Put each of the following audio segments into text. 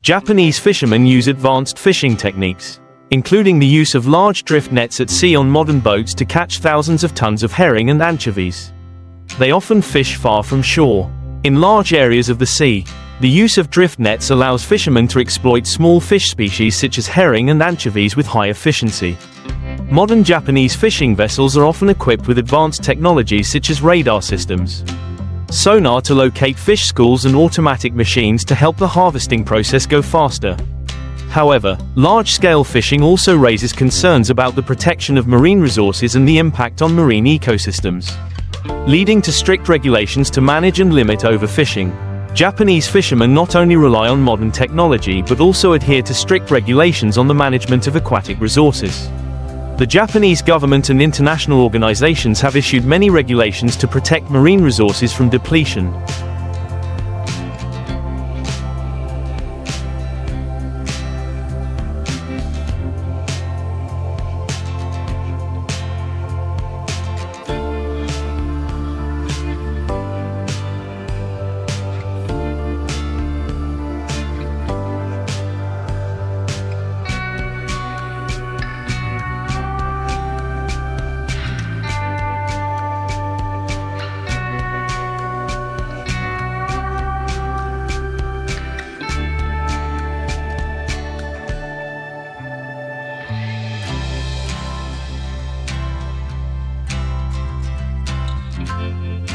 Japanese fishermen use advanced fishing techniques, including the use of large drift nets at sea on modern boats to catch thousands of tons of herring and anchovies. They often fish far from shore, in large areas of the sea. The use of drift nets allows fishermen to exploit small fish species such as herring and anchovies with high efficiency. Modern Japanese fishing vessels are often equipped with advanced technologies such as radar systems, sonar to locate fish schools, and automatic machines to help the harvesting process go faster. However, large-scale fishing also raises concerns about the protection of marine resources and the impact on marine ecosystems, leading to strict regulations to manage and limit overfishing. Japanese fishermen not only rely on modern technology but also adhere to strict regulations on the management of aquatic resources. The Japanese government and international organizations have issued many regulations to protect marine resources from depletion.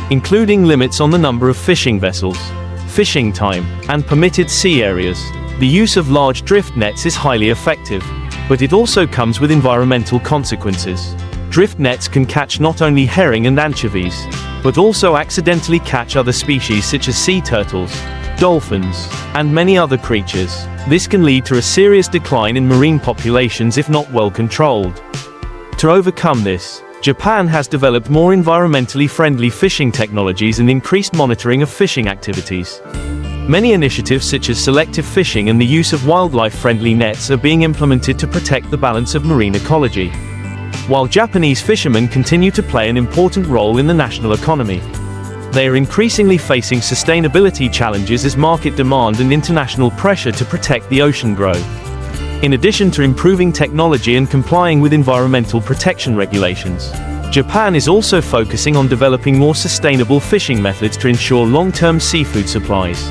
Including limits on the number of fishing vessels, fishing time, and permitted sea areas. The use of large drift nets is highly effective, but it also comes with environmental consequences. Drift nets can catch not only herring and anchovies, but also accidentally catch other species such as sea turtles, dolphins, and many other creatures. This can lead to a serious decline in marine populations if not well controlled. To overcome this, Japan has developed more environmentally friendly fishing technologies and increased monitoring of fishing activities. Many initiatives such as selective fishing and the use of wildlife-friendly nets are being implemented to protect the balance of marine ecology, while Japanese fishermen continue to play an important role in the national economy. They are increasingly facing sustainability challenges as market demand and international pressure to protect the ocean grow. In addition to improving technology and complying with environmental protection regulations, Japan is also focusing on developing more sustainable fishing methods to ensure long-term seafood supplies.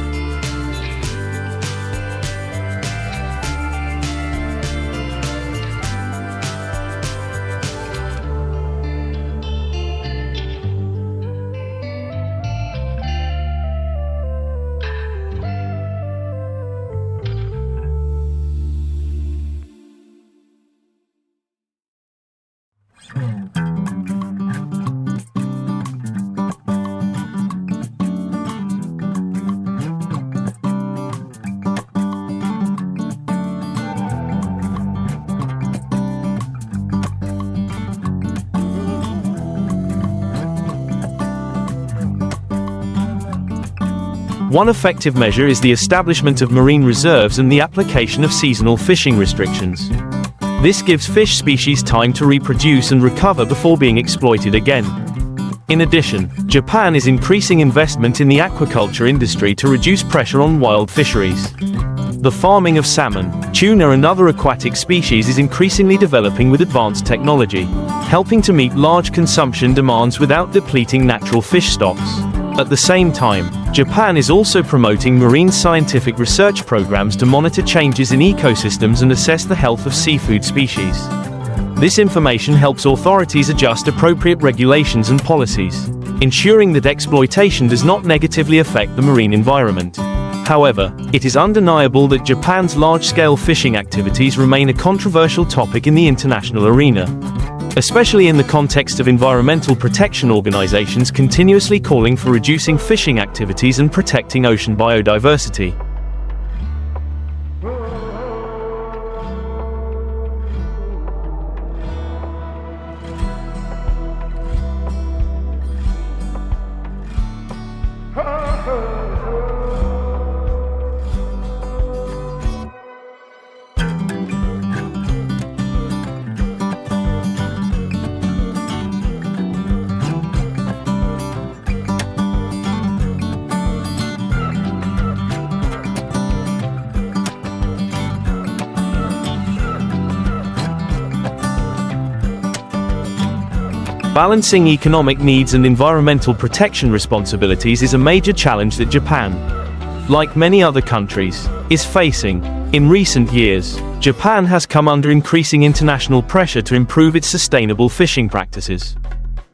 One effective measure is the establishment of marine reserves and the application of seasonal fishing restrictions. This gives fish species time to reproduce and recover before being exploited again. In addition, Japan is increasing investment in the aquaculture industry to reduce pressure on wild fisheries. The farming of salmon, tuna and other aquatic species is increasingly developing with advanced technology, helping to meet large consumption demands without depleting natural fish stocks. At the same time, Japan is also promoting marine scientific research programs to monitor changes in ecosystems and assess the health of seafood species. This information helps authorities adjust appropriate regulations and policies, ensuring that exploitation does not negatively affect the marine environment. However, it is undeniable that Japan's large-scale fishing activities remain a controversial topic in the international arena, especially in the context of environmental protection organizations continuously calling for reducing fishing activities and protecting ocean biodiversity. Balancing economic needs and environmental protection responsibilities is a major challenge that Japan, like many other countries, is facing. In recent years, Japan has come under increasing international pressure to improve its sustainable fishing practices,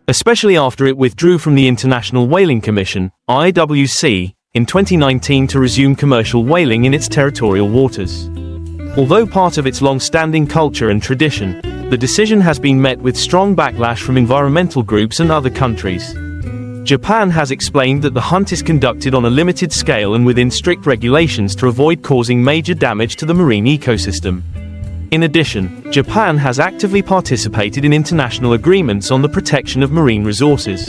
especially after it withdrew from the International Whaling Commission, IWC, in 2019 to resume commercial whaling in its territorial waters. Although part of its long-standing culture and tradition, the decision has been met with strong backlash from environmental groups and other countries. Japan has explained that the hunt is conducted on a limited scale and within strict regulations to avoid causing major damage to the marine ecosystem. In addition, Japan has actively participated in international agreements on the protection of marine resources,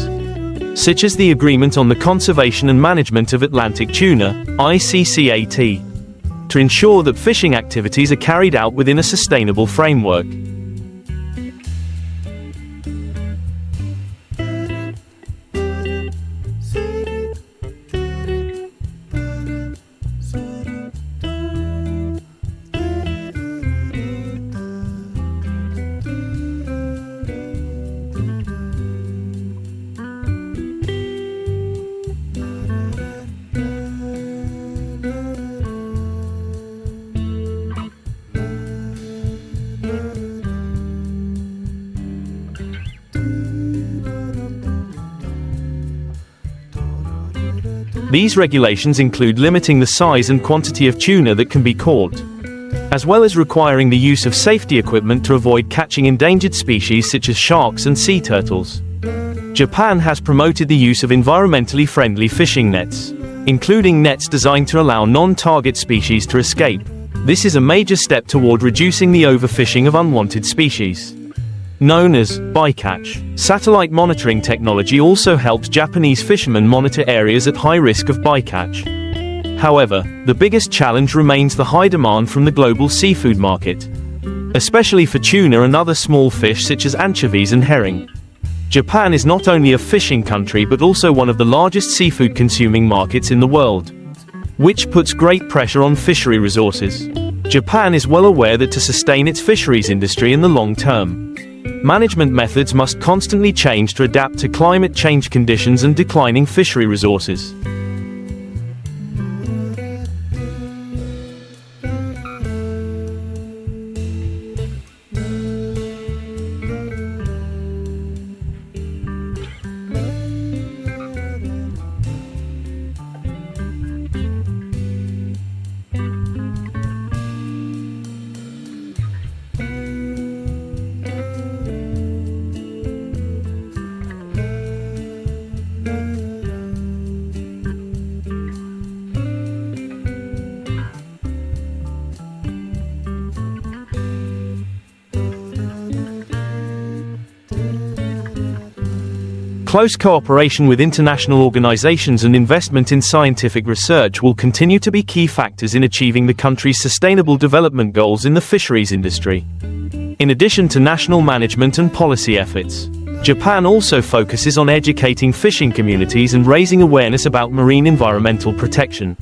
such as the Agreement on the Conservation and Management of Atlantic Tuna, ICCAT, to ensure that fishing activities are carried out within a sustainable framework. These regulations include limiting the size and quantity of tuna that can be caught, as well as requiring the use of safety equipment to avoid catching endangered species such as sharks and sea turtles. Japan has promoted the use of environmentally friendly fishing nets, including nets designed to allow non-target species to escape. This is a major step toward reducing the overfishing of unwanted species, known as bycatch. Satellite monitoring technology also helps Japanese fishermen monitor areas at high risk of bycatch. However, the biggest challenge remains the high demand from the global seafood market, especially for tuna and other small fish such as anchovies and herring. Japan is not only a fishing country but also one of the largest seafood consuming markets in the world, which puts great pressure on fishery resources. Japan is well aware that to sustain its fisheries industry in the long term, management methods must constantly change to adapt to climate change conditions and declining fishery resources. Close cooperation with international organizations and investment in scientific research will continue to be key factors in achieving the country's sustainable development goals in the fisheries industry. In addition to national management and policy efforts, Japan also focuses on educating fishing communities and raising awareness about marine environmental protection.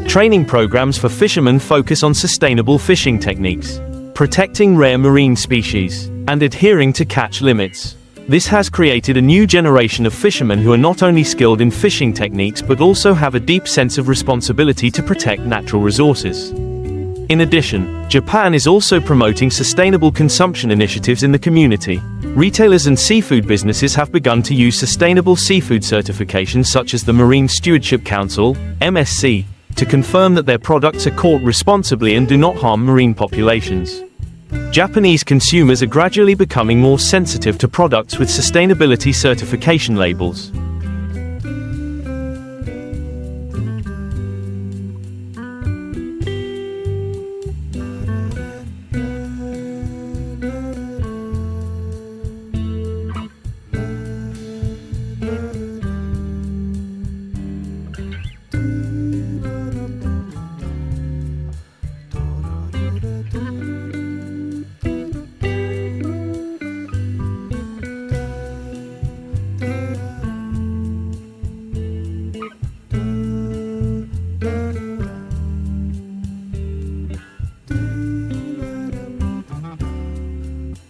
Training programs for fishermen focus on sustainable fishing techniques, protecting rare marine species, and adhering to catch limits. This has created a new generation of fishermen who are not only skilled in fishing techniques but also have a deep sense of responsibility to protect natural resources. In addition, Japan is also promoting sustainable consumption initiatives in the community. Retailers and seafood businesses have begun to use sustainable seafood certifications such as the Marine Stewardship Council, MSC, to confirm that their products are caught responsibly and do not harm marine populations. Japanese consumers are gradually becoming more sensitive to products with sustainability certification labels.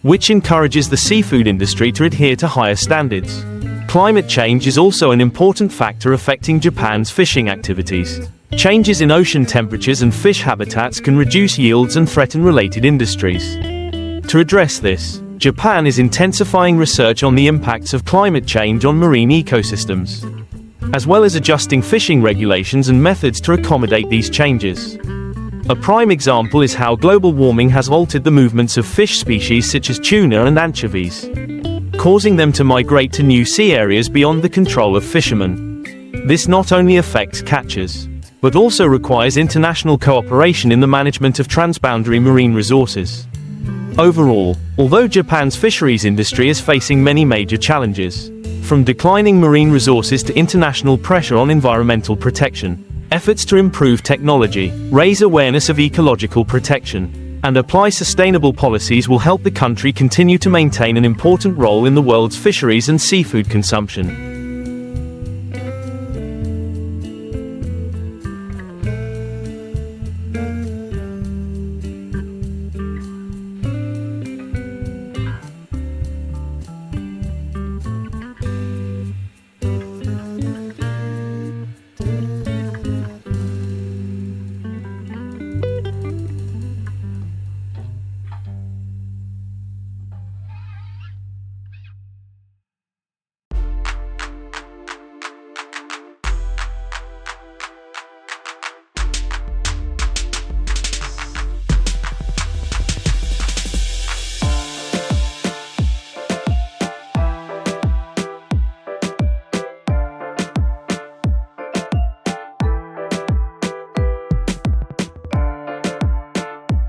which encourages the seafood industry to adhere to higher standards. Climate change is also an important factor affecting Japan's fishing activities. Changes in ocean temperatures and fish habitats can reduce yields and threaten related industries. To address this, Japan is intensifying research on the impacts of climate change on marine ecosystems, as well as adjusting fishing regulations and methods to accommodate these changes. A prime example is how global warming has altered the movements of fish species such as tuna and anchovies, causing them to migrate to new sea areas beyond the control of fishermen. This not only affects catches, but also requires international cooperation in the management of transboundary marine resources. Overall, although Japan's fisheries industry is facing many major challenges, from declining marine resources to international pressure on environmental protection, efforts to improve technology, raise awareness of ecological protection, and apply sustainable policies will help the country continue to maintain an important role in the world's fisheries and seafood consumption.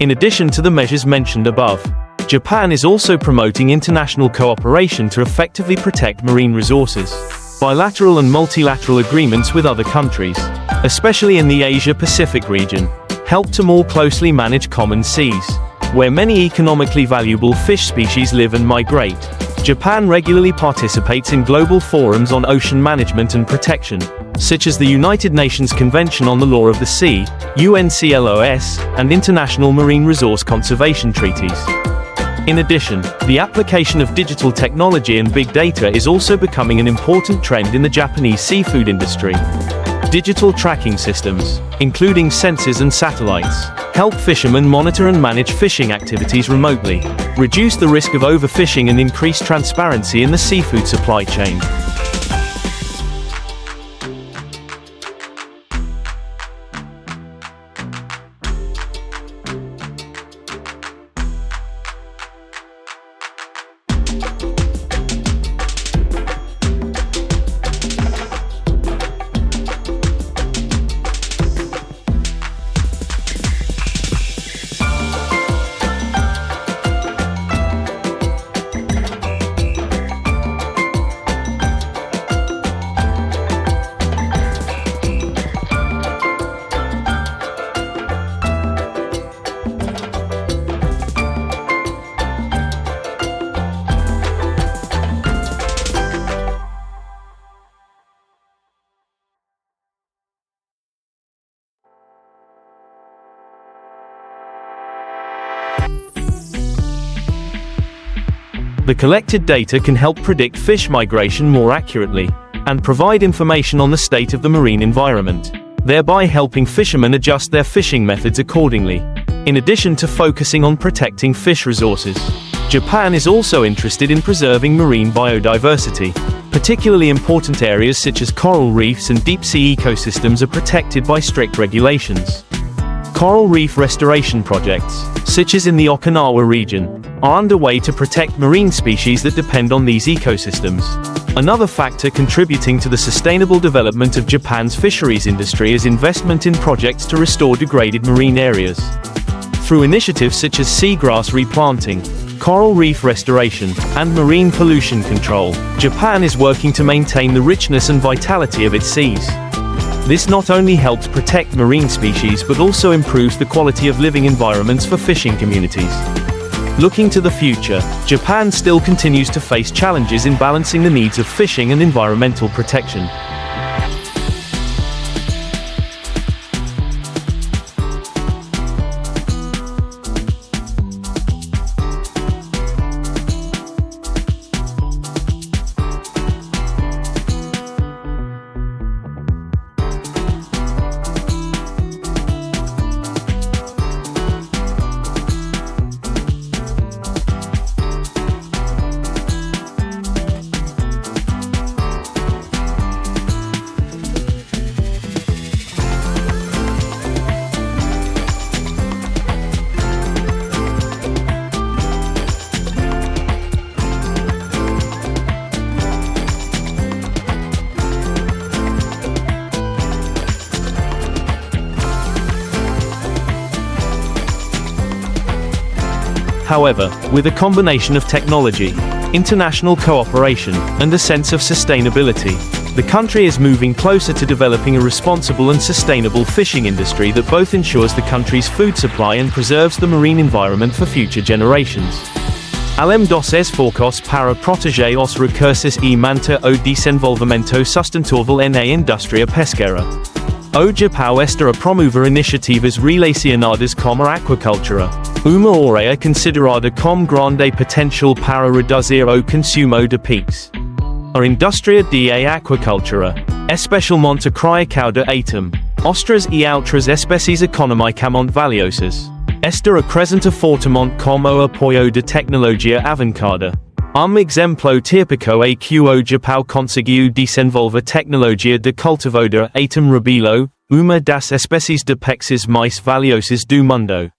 In addition to the measures mentioned above, Japan is also promoting international cooperation to effectively protect marine resources. Bilateral and multilateral agreements with other countries, especially in the Asia-Pacific region, help to more closely manage common seas, where many economically valuable fish species live and migrate. Japan regularly participates in global forums on ocean management and protection, such as the United Nations Convention on the Law of the Sea, UNCLOS, and international marine resource conservation treaties. In addition, the application of digital technology and big data is also becoming an important trend in the Japanese seafood industry. Digital tracking systems, including sensors and satellites, help fishermen monitor and manage fishing activities remotely, reduce the risk of overfishing and increase transparency in the seafood supply chain. The collected data can help predict fish migration more accurately, and provide information on the state of the marine environment, thereby helping fishermen adjust their fishing methods accordingly. In addition to focusing on protecting fish resources, Japan is also interested in preserving marine biodiversity. Particularly important areas such as coral reefs and deep-sea ecosystems are protected by strict regulations. Coral reef restoration projects, such as in the Okinawa region, are underway to protect marine species that depend on these ecosystems. Another factor contributing to the sustainable development of Japan's fisheries industry is investment in projects to restore degraded marine areas. Through initiatives such as seagrass replanting, coral reef restoration, and marine pollution control, Japan is working to maintain the richness and vitality of its seas. This not only helps protect marine species but also improves the quality of living environments for fishing communities. Looking to the future, Japan still continues to face challenges in balancing the needs of fishing and environmental protection. However, with a combination of technology, international cooperation, and a sense of sustainability, the country is moving closer to developing a responsible and sustainable fishing industry that both ensures the country's food supply and preserves the marine environment for future generations. Além dos esforços para proteger os recursos e manter o desenvolvimento sustentável na indústria pesqueira, o Japão está a promover iniciativas relacionadas com a aquacultura, uma área considerada como grande potencial para reduzir o consumo de peixes. A indústria da aquacultura, especialmente a criação de atum, ostras e outras espécies economicamente valiosas, está a crescente fortemente como o apoio de tecnologia avançada. Exemplo típico é que o Japão conseguiu desenvolver tecnologia de cultivo de atum rebelo, uma das espécies de peixes mais valiosas do mundo.